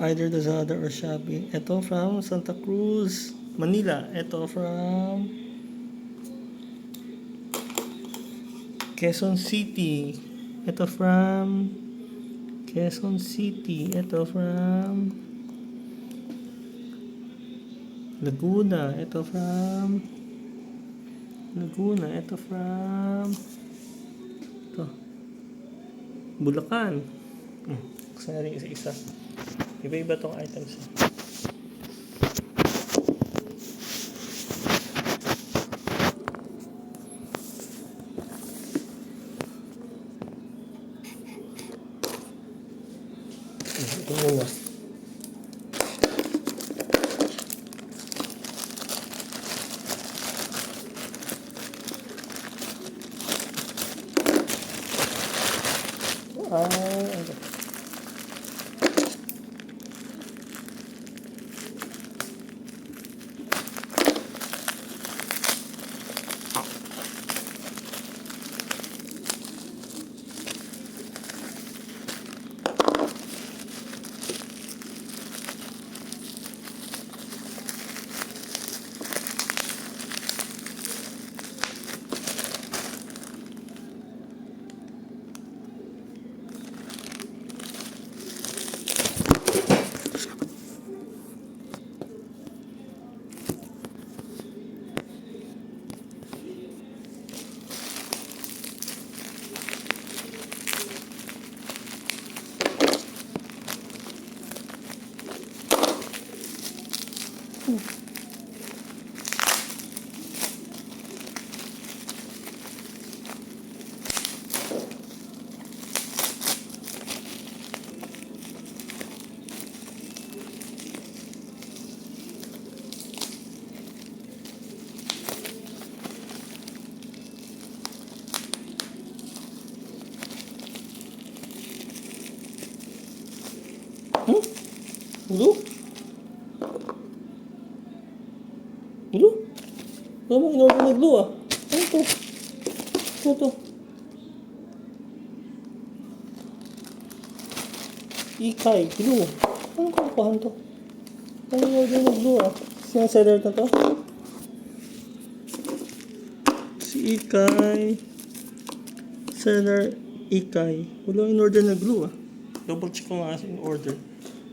either Lazada or Shopee. Ito from Santa Cruz, Manila. Ito from Quezon City. Ito from Quezon City. Ito from Laguna. Ito from Laguna. Ito from Bulacan. Gusto na rin isa-isa. Iba-iba tong items. Ito muna. Okay. Glue? Glue? Wala mo in-order na glue Ano to? Ano to? Ikay, glue. Anong kakukuhan to? Ano in-order na glue Sino seller na to? Si Ikay. Seller Ikay. Wala in-order na glue Double check ko nga in-order.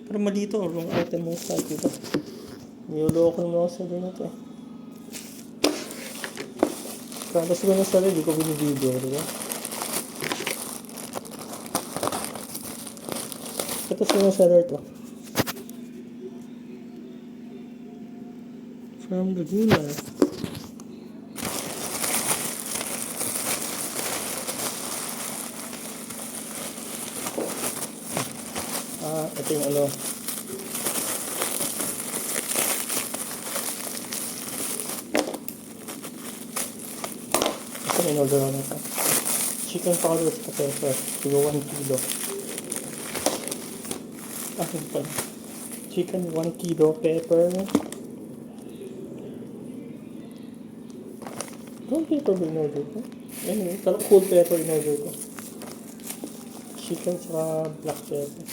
Pero mali ito, wrong item mo sa dito. Niloloko naman ako sa seller na ito Tapos ko na seller, di ko binibideo, di ba? Ito sino seller to? From Laguna. Ito yung ano. Ito yung order na ito. Chicken powder sa pepper. Kilo 1 kilo. Ito. Chicken 1 kilo pepper. Anong pepper ba in-order ko? Anyway, talak whole pepper in-order ko. Chicken sa black pepper.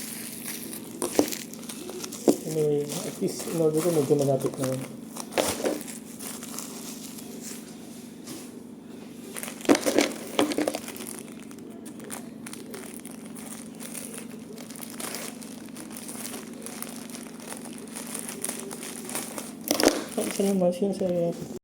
Anyway, at least in-order ko medyo malapit na yun. Isa naman, sino sa